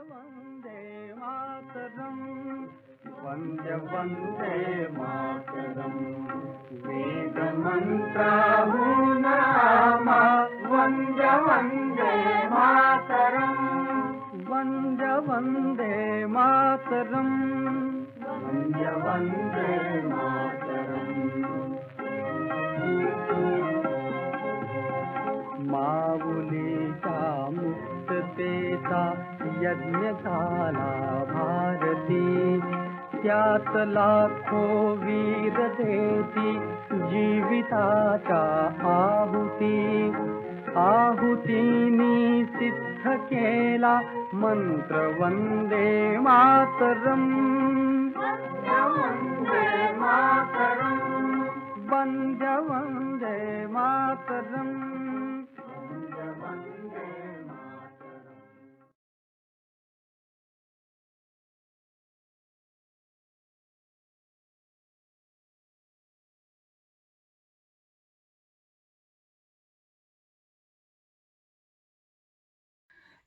वन्दे मातरम् वन्द्य वन्दे मातरम् वेदमन्त्रहुनाम वन्द्य वन्दे मातरम् वन्द्य वन्दे मातरम् वन्द्य वन्दे मातरम् माऊलीचा मुक्ततेचा यज्ञ झाला भारती त्यात लाखो वीर देती जीविताच्या आहुतीनी सिद्ध केला मंत्र वंदे मातरम् वंदे मातरम् वंदे वंदे मातरम्.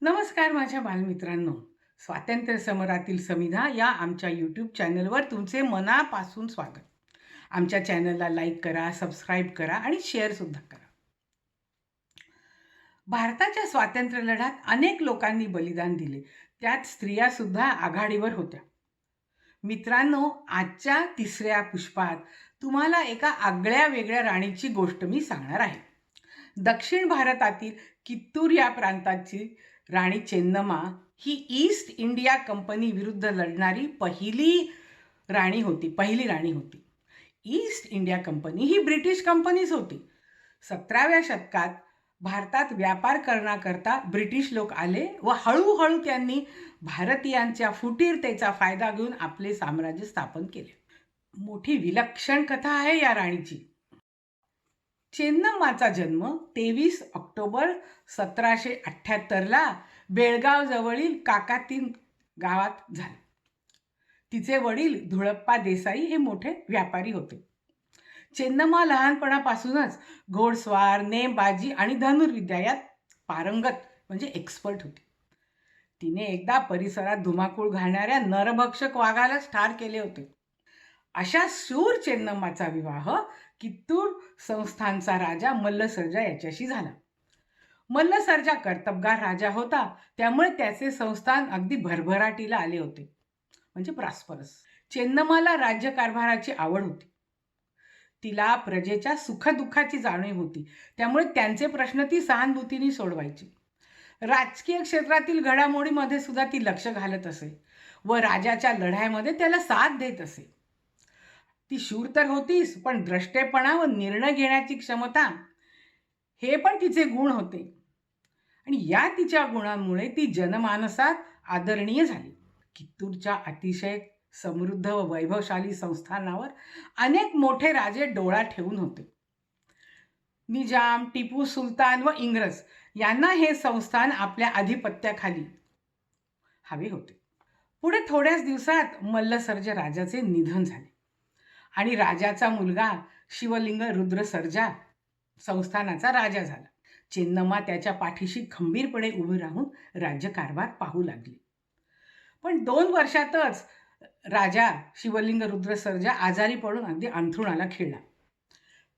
नमस्कार माझ्या बालमित्रांनो, स्वातंत्र्य समरातील समिधा या आमच्या यूट्यूब चॅनलवर तुमचे मनापासून स्वागत. आमच्या चॅनलला लाईक करा, सबस्क्राईब करा आणि शेअरसुद्धा करा. भारताच्या स्वातंत्र्य लढ्यात अनेक लोकांनी बलिदान दिले, त्यात स्त्रियासुद्धा आघाडीवर होत्या. मित्रांनो, आजच्या तिसऱ्या पुष्पात तुम्हाला एका आगळ्या वेगळ्या राणीची गोष्ट मी सांगणार आहे. दक्षिण भारतातील कित्तूर या प्रांताची राणी चेन्नम्मा ही ईस्ट इंडिया कंपनी विरुद्ध लढणारी पहिली राणी होती. ईस्ट इंडिया कंपनी ही ब्रिटिश कंपनीच होती. 17व्या शतकात भारतात व्यापार करण्याकरता ब्रिटिश लोक आले व हळूहळू त्यांनी भारतीयांच्या फुटीरतेचा फायदा घेऊन आपले साम्राज्य स्थापन केले. मोठी विलक्षण कथा आहे या राणीची. चेन्नम्माचा जन्म 23 ऑक्टोबर 1778ला बेळगाव जवळील काकातीन गावात झाला. तिचे वडील धुळप्पा देसाई हे मोठे व्यापारी होते. चेन्नम्मा लहानपणापासूनच घोडस्वार, नेमबाजी आणि धनुर्विद्या यात पारंगत म्हणजे एक्सपर्ट होती. तिने एकदा परिसरात धुमाकूळ घालणाऱ्या नरभक्षक वाघालाच ठार केले होते. अशा शूर चेन्नम्माचा विवाह कित्तूर संस्थानचा राजा मल्लसर्जा याच्याशी झाला. मल्लसर्जा कर्तबगार राजा होता, त्यामुळे त्याचे संस्थान अगदी भरभराटीला आले होते, म्हणजे प्रॉस्परस. चेन्नम्माला राज्यकारभाराची आवड होती. तिला प्रजेच्या सुखदुःखाची जाणीव होती, त्यामुळे त्यांचे प्रश्न ती सहानुभूतीने सोडवायची. राजकीय क्षेत्रातील घडामोडीमध्ये सुद्धा ती लक्ष घालत असे व राजाच्या लढाईमध्ये त्याला साथ देत असे. ती शूर तर होतीच, पण द्रष्टेपणा व निर्णय घेण्याची क्षमता हे पण तिचे गुण होते आणि या तिच्या गुणांमुळे ती जनमानसात आदरणीय झाली. कित्तूरच्या अतिशय समृद्ध व वैभवशाली संस्थानावर अनेक मोठे राजे डोळा ठेवून होते. निजाम, टिपू सुलतान व इंग्रज यांना हे संस्थान आपल्या अधिपत्याखाली हवे होते. पुढे थोड्याच दिवसात मल्लसर्ज राजाचे निधन झाले आणि राजाचा मुलगा शिवलिंग रुद्र सर्जा संस्थानाचा राजा झाला. चेन्नम्मा त्याच्या पाठीशी खंबीरपणे उभी राहून राज्यकारभार पाहू लागली. पण 2 वर्षातच राजा शिवलिंग रुद्र सर्जा आजारी पडून अगदी अंथरुणाला खिळला.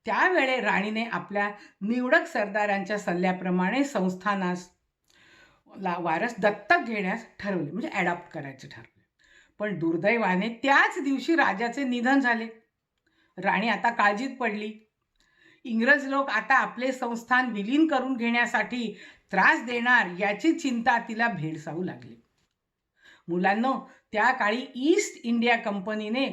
त्यावेळे राणीने आपल्या निवडक सरदारांच्या सल्ल्याप्रमाणे संस्थानास वारस दत्तक घेण्यास ठरवले, म्हणजे ॲडॉप्ट करायचे ठरवले. पण दुर्दैवाने त्याच दिवशी राजाचे निधन झाले. राणी आता काळजीत पडली. इंग्रज लोक आता आपले संस्थान विलीन करून घेण्यासाठी त्रास देणार याची चिंता तिला भेडसावू लागली. मुलांनो, त्या काळी ईस्ट इंडिया कंपनीने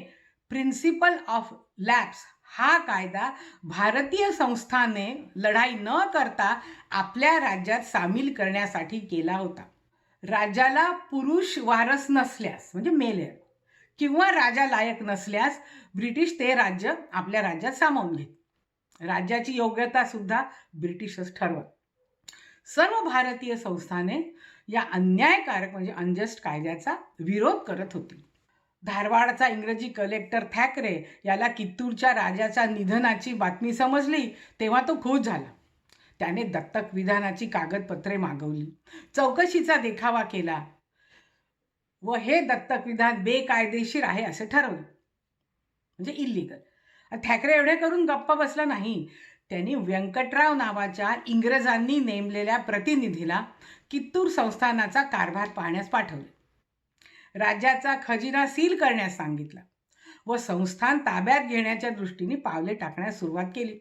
प्रिन्सिपल ऑफ लॅप्स हा कायदा भारतीय संस्थाने लढाई न करता आपल्या राज्यात सामील करण्यासाठी केला होता. राजाला पुरुष वारस नसल्यास, म्हणजे मेल हेअर, किंवा राजा लायक नसल्यास ब्रिटिश ते राज्य आपल्या राज्यात सामावून घेत. राज्याची योग्यता सुद्धा ब्रिटिशच ठरवत. सर्व भारतीय संस्थाने या अन्यायकारक म्हणजे अनजस्ट कायद्याचा विरोध करत होती. धारवाडचा इंग्रजी कलेक्टर थॅकरे याला कित्तूरच्या राजाच्या निधनाची बातमी समजली तेव्हा तो खुश झाला. त्याने दत्तक विधानाची कागदपत्रे मागवली, चौकशीचा देखावा केला. व हे दत्तक विधान बेकायदेशीर आहे असे ठरवलं, म्हणजे इल्लीगल. ठाकरे एवढे करून गप्पा बसला नाही. त्यांनी व्यंकटराव नावाच्या इंग्रजांनी नेमलेल्या प्रतिनिधीला कित्तूर संस्थानाचा कारभार पाहण्यास पाठवले. राज्याचा खजिना सील करण्यास सांगितला व संस्थान ताब्यात घेण्याच्या दृष्टीने पावले टाकण्यास सुरुवात केली.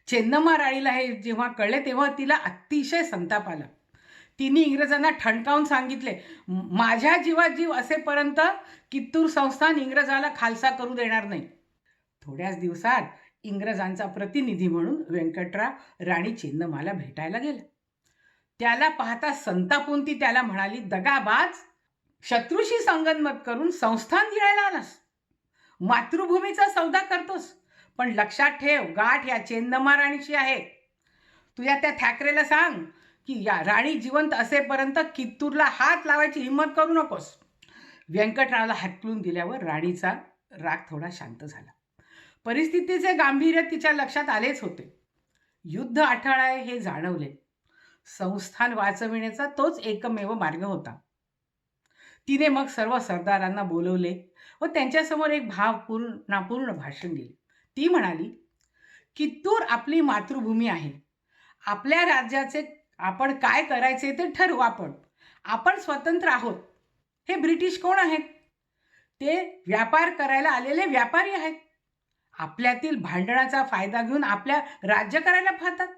चेन्नम्मा राणीला हे जेव्हा कळले तेव्हा तिला अतिशय संताप आला. तिने इंग्रजांना ठणकावून सांगितले, माझ्या जीवात जीव असेपर्यंत कित्तूर संस्थान इंग्रजाला खालसा करू देणार नाही. थोड्याच दिवसात इंग्रजांचा प्रतिनिधी म्हणून व्यंकटराव राणी चेन्नम्माला भेटायला गेला. त्याला पाहता संतापून ती त्याला म्हणाली, दगाबाज, शत्रूशी संगनमत करून संस्थान गिळायला आलास, मातृभूमीचा सौदा करतोस, पण लक्षात ठेव, गाठ या चेन्नम्मा राणीची आहे. तुझ्या त्या ठाकरेला सांग की या राणी जिवंत असेपर्यंत कित्तूरला हात लावायची हिंमत करू नकोस. व्यंकटरावला हाकलून दिल्यावर राणीचा राग थोडा शांत झाला. परिस्थितीचे गांभीर्य तिच्या लक्षात आलेच होते. युद्ध अटळ आहे हे जाणवले. संस्थान वाचविण्याचा तोच एकमेव मार्ग होता. तिने मग सर्व सरदारांना बोलवले व त्यांच्यासमोर एक भावपूर्ण भाषण दिले. ती म्हणाली, कित्तूर आपली मातृभूमी आहे. आपल्या राज्याचे आपण काय करायचे ते ठरवू. आपण स्वतंत्र आहोत. हे ब्रिटिश कोण आहेत? ते व्यापार करायला आलेले व्यापारी आहेत. आपल्यातील भांडणाचा फायदा घेऊन आपल्या राज्य करायला पाहतात.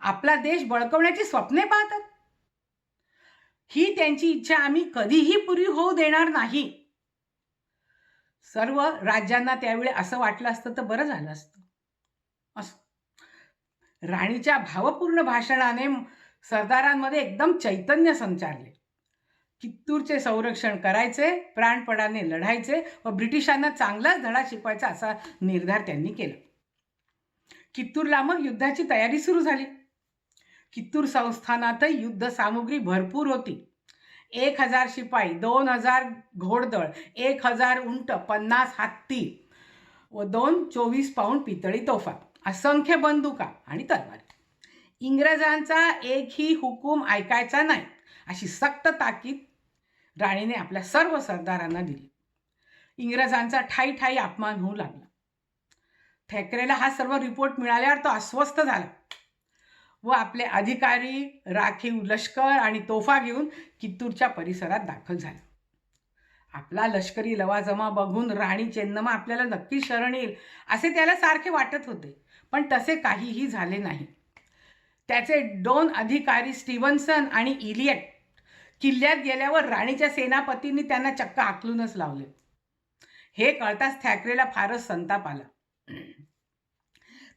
आपला देश बळकवण्याची स्वप्ने पाहतात. ही त्यांची इच्छा आम्ही कधीही पुरी होऊ देणार नाही. सर्व राज्यांना त्यावेळी असं वाटलं असतं तर बरं झालं असतं. असं राणीच्या भावपूर्ण भाषणाने सरदारांमध्ये एकदम चैतन्य संचारले. कित्तूरचे संरक्षण करायचे, प्राणपणाने लढायचे व ब्रिटिशांना चांगलाच धडा शिकवायचा असा निर्धार त्यांनी केला. कित्तूरला मग युद्धाची तयारी सुरू झाली. कित्तूर संस्थानातही युद्ध सामुग्री भरपूर होती. 1000 शिपाई, 2000 घोडदळ, 1000 उंट, 50 हत्ती व 2 24 पाऊंड पितळी तोफा, असंख्य बंदुका आणि तलवारी. इंग्रजांचा एकही हुकूम ऐकायचा नाही अशी सक्त ताकीद राणीने आपल्या सर्व सरदारांना दिली. इंग्रजांचा ठाई ठाई अपमान होऊ लागला. ठाकरेला हा सर्व रिपोर्ट मिळाल्यावर तो अस्वस्थ झाला व आपले अधिकारी, राखीव लष्कर आणि तोफा घेऊन कित्तूरच्या परिसरात दाखल झाले. आपला लष्करी लवाजमा बघून राणी चेन्नम्मा आपल्याला नक्की शरण येईल असे त्याला सारखे वाटत होते, पण तसे काहीही झाले नाही. त्याचे 2 अधिकारी स्टीव्हन्सन आणि इलियट किल्ल्यात गेल्यावर राणीच्या सेनापतींनी त्यांना चक्क आकलूनच लावले. हे कळताच ठाकरेला फारच संताप आला.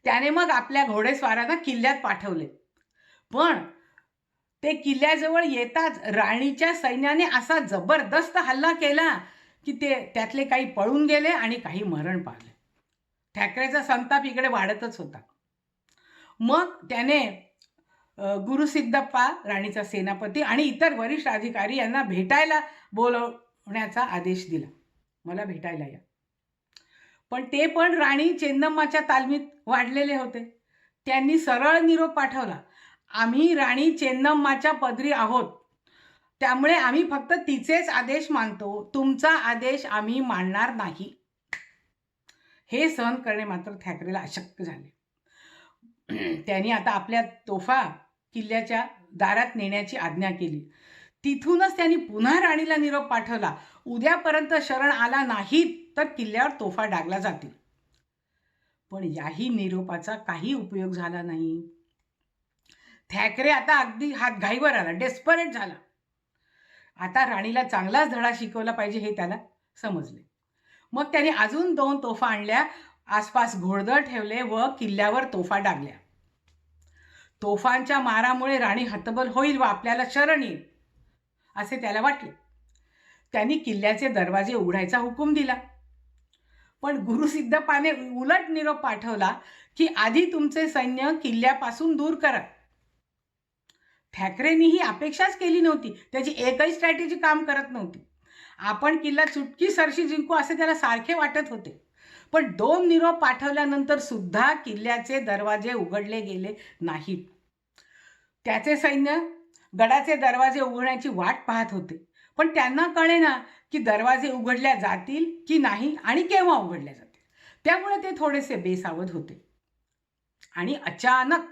त्याने मग आपल्या घोडेस्वारांना किल्ल्यात पाठवले, पण ते किल्ल्याजवळ येताच राणीच्या सैन्याने असा जबरदस्त हल्ला केला की त्यातले काही पळून गेले आणि काही मरण पावले. ठाकरेचा संताप इकडे वाढतच होता. मग त्याने गुरुसिद्धप्पा, राणीचा सेनापती आणि इतर वरिष्ठ अधिकारी यांना भेटायला बोलवण्याचा आदेश दिला. मला भेटायला या. पण ते पण राणी चेन्नम्माच्या तालमीत वाढलेले होते. त्यांनी सरळ निरोप पाठवला, आम्ही राणी चेन्नम्माच्या पदरी आहोत, त्यामुळे आम्ही फक्त तिचेच आदेश मानतो, तुमचा आदेश आम्ही मानणार नाही. हे सहन करणे मात्र ठाकरेला अशक्य झाले. त्यांनी आता आपल्या तोफा किल्ल्याच्या दारात नेण्याची आज्ञा केली. तिथूनच त्यांनी पुन्हा राणीला निरोप पाठवला, उद्यापर्यंत शरण आला नाही तर किल्ल्यावर तोफा डागला जातील. पण याही निरोपाचा काही उपयोग झाला नाही. ठाकरे आता अगदी हातघाईवर आला, डेस्परेट झाला. आता राणीला चांगलाच धडा शिकवला पाहिजे हे त्याला समजले. मग त्याने अजून 2 तोफा आणल्या, आसपास घोडदळ ठेवले व किल्ल्यावर तोफा डागल्या. तोफांच्या मारामुळे राणी हतबल होईल व आपल्याला शरण येईल असे त्याला वाटले. त्यांनी किल्ल्याचे दरवाजे उघडायचा हुकूम दिला. पण गुरुसिद्धप्पाने उलट निरोप पाठवला की आधी तुमचे सैन्य किल्ल्यापासून दूर करा. ठाकरेंनी ही अपेक्षाच केली नव्हती. त्याची एकही स्ट्रॅटेजी काम करत नव्हती. आपण किल्ला चुटकी सरशी जिंकू असे त्याला सारखे वाटत होते. पण 2 निरोप पाठवल्यानंतर सुद्धा किल्ल्याचे दरवाजे उघडले गेले नाहीत. त्याचे सैन्य गडाचे दरवाजे उघडण्याची वाट पाहत होते. पण त्यांना कळेना की दरवाजे उघडल्या जातील की नाही आणि केव्हा उघडल्या जातील. त्यामुळे ते थोडेसे बेसावध होते. आणि अचानक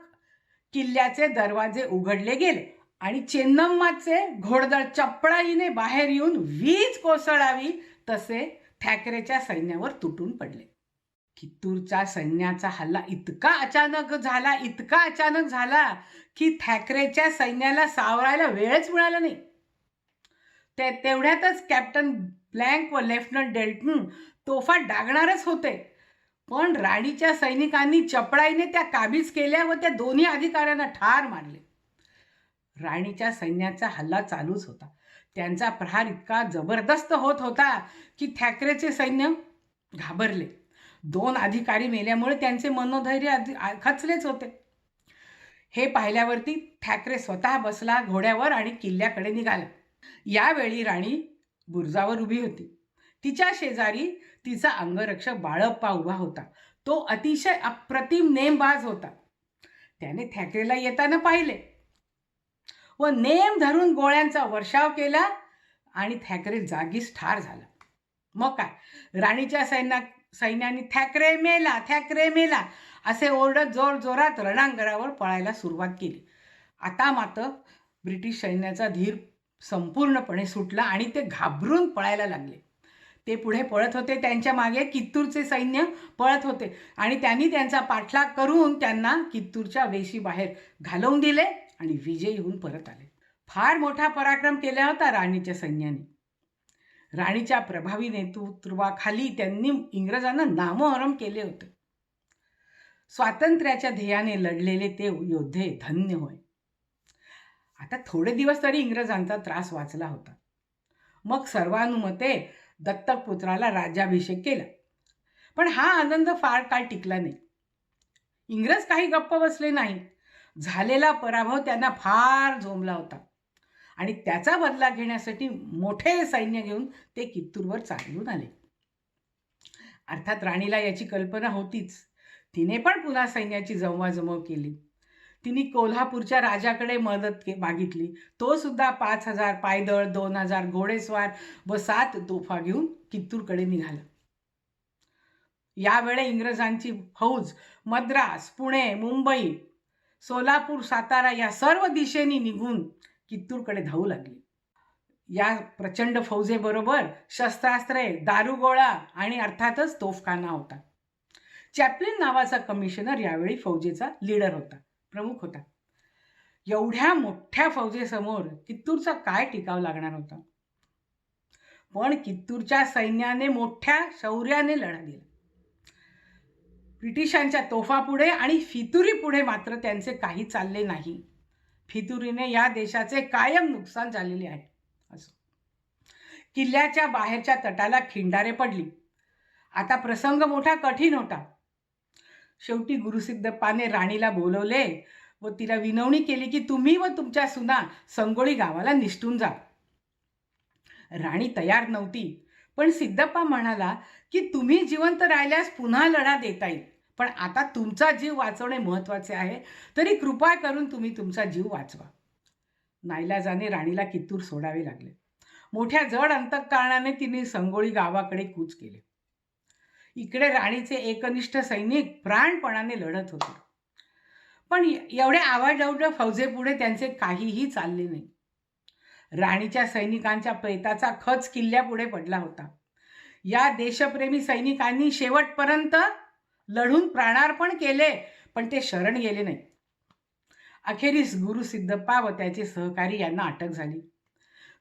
किल्ल्याचे दरवाजे उघडले गेले आणि चेन्नम्माचे घोडदळ चपळाईने बाहेर येऊन वीज कोसळावी तसे ठाकरेच्या सैन्यावर तुटून पडले. कित्तूरच्या सैन्याचा हल्ला इतका अचानक झाला की ठाकरेच्या सैन्याला सावरायला वेळच मिळाला नाही. तेवढ्यातच कॅप्टन ब्लँक व लेफ्टनंट डेल्टन तोफा डागणारच होते, पण राणीच्या सैनिकांनी चपळाईने त्या काबीज केल्या व त्या दोन्ही अधिकाऱ्यांना ठार मारले. राणीच्या सैन्याचा हल्ला चालूच होता. त्यांचा प्रहार इतका जबरदस्त होत होता की ठाकरेचे सैन्य घाबरले. 2 अधिकारी मेल्यामुळे त्यांचे मनोधैर्य खचलेच होते. हे पाहिल्यावरती ठाकरे स्वतः बसला घोड्यावर आणि किल्ल्याकडे निघाला. यावेळी राणी बुरुजावर उभी होती. तिच्या शेजारी तिचा अंगरक्षक बाळप्पा उभा होता. तो अतिशय अप्रतिम नेमबाज होता. त्याने ठाकरेला येताना पाहिले व नेम धरून गोळ्यांचा वर्षाव केला आणि ठाकरे जागीच ठार झाला. मग काय, राणीच्या सैन्याने ठाकरे मेला असे ओरडत जोरात रणांगणावर पळायला सुरुवात केली. आता मात्र ब्रिटिश सैन्याचा धीर संपूर्णपणे सुटला आणि ते घाबरून पळायला लागले. ते पुढे पळत होते, त्यांच्या मागे कित्तूरचे सैन्य पळत होते आणि त्यांनी त्यांचा पाठलाग करून त्यांना कित्तूरच्या वेशीबाहेर घालवून दिले आणि विजयी होऊन परत आले. फार मोठा पराक्रम केला होता राणीच्या सैन्याने. राणीच्या प्रभावी नेतृत्वाखाली त्यांनी इंग्रजांना नामोहरम केले होते. स्वातंत्र्याच्या ध्येयाने लढलेले ते योद्धे धन्य होय. आता थोडे दिवस तरी इंग्रजांचा त्रास वाचला होता. मग सर्वानुमते दत्तक पुत्राला राज्याभिषेक केला. पण हा आनंद फार काळ टिकला नाही. इंग्रज काही गप्प बसले नाही. झालेला पराभव त्यांना फार झोंबला होता आणि त्याचा बदला घेण्यासाठी मोठे सैन्य घेऊन ते कित्तूरवर चालून आले. अर्थात राणीला याची कल्पना होतीच. तिने पण पुन्हा सैन्याची जमवाजमव केली. तिने कोल्हापूरच्या राजाकडे मदत मागितली. तो सुद्धा 5,000 पायदळ, 2,000 घोडेस्वार व 7 तोफा घेऊन कित्तूरकडे निघाला. यावेळे इंग्रजांची फौज मद्रास, पुणे, मुंबई, सोलापूर, सातारा या सर्व दिशेने निघून कित्तूरकडे धावू लागली. या प्रचंड फौजेबरोबर शस्त्रास्त्रे, दारुगोळा आणि अर्थातच तोफखाना होता. चॅप्लिन नावाचा कमिशनर यावेळी फौजेचा लीडर होता, प्रमुख होता. एवढ्या मोठ्या फौजेसमोर कित्तूरचा काय टिकाव लागणार होता. पण कित्तूरच्या सैन्याने मोठ्या शौर्याने लढा दिला. ब्रिटिशांच्या तोफापुढे आणि फितुरीपुढे मात्र त्यांचे काही चालले नाही. फितुरीने या देशाचे कायम नुकसान झालेले आहे. असं किल्ल्याच्या बाहेरच्या तटाला खिंडारे पडली. आता प्रसंग मोठा कठीण होता. शेवटी गुरुसिद्धप्पाने राणीला बोलवले व तिला विनवणी केली की तुम्ही व तुमच्या सुना संगोळी गावाला निसटून जा. राणी तयार नव्हती, पण सिद्धप्पा म्हणाला की तुम्ही जिवंत राहिल्यास पुन्हा लढा देता येईल, पण आता तुमचा जीव वाचवणे महत्त्वाचे आहे, तरी कृपा करून तुम्ही तुमचा जीव वाचवा. नाईलाजाने राणीला कित्तूर सोडावे लागले. मोठ्या जड अंतःकरणाने तिने संगोळी गावाकडे कूच केले. इकडे राणीचे एकनिष्ठ सैनिक प्राणपणाने लढत होते, पण एवढ्या आवाढव्य फौजेपुढे त्यांचे काहीही चालले नाही. राणीच्या सैनिकांच्या प्रेताचा खच किल्ल्यापुढे पडला होता. या देशप्रेमी सैनिकांनी शेवटपर्यंत लढून प्राणार्पण केले, पण ते शरण गेले नाही. अखेरीस गुरुसिद्धप्पा व त्याचे सहकारी यांना अटक झाली.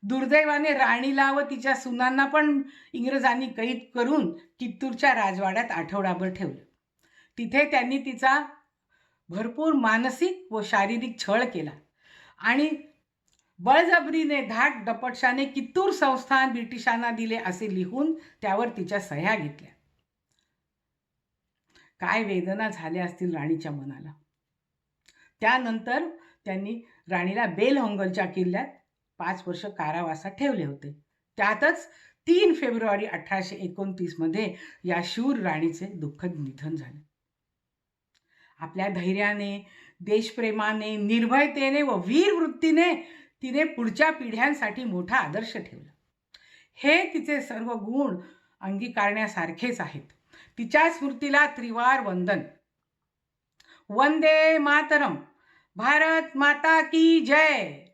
दुर्दैवाने राणीला व तिच्या सुनांना पण इंग्रजांनी कैद करून कित्तूरच्या राजवाड्यात आठवडाभर ठेवलं. तिथे त्यांनी तिचा भरपूर मानसिक व शारीरिक छळ केला आणि बळजबरीने धाक डपटशाने कित्तूर संस्थान ब्रिटिशांना दिले असे लिहून त्यावर तिच्या सह्या घेतल्या. काय वेदना झाल्या असतील राणीच्या मनाला. त्यानंतर त्यांनी राणीला बेलहोंगलच्या किल्ल्यात 5 वर्ष कारावासात ठेवले होते. त्यातच 3 फेब्रुवारी 1829 मध्ये या शूर राणीचे दुःखद निधन झाले. आपल्या धैर्याने, देशप्रेमाने, निर्भयतेने व वीरवृत्तीने तिने पुढच्या पिढ्यांसाठी मोठा आदर्श ठेवला. हे तिचे सर्व गुण अंगीकारण्यासारखेच आहेत. तिच्या स्मृतीला त्रिवार वंदन. वंदे मातरम. भारत माता की जय.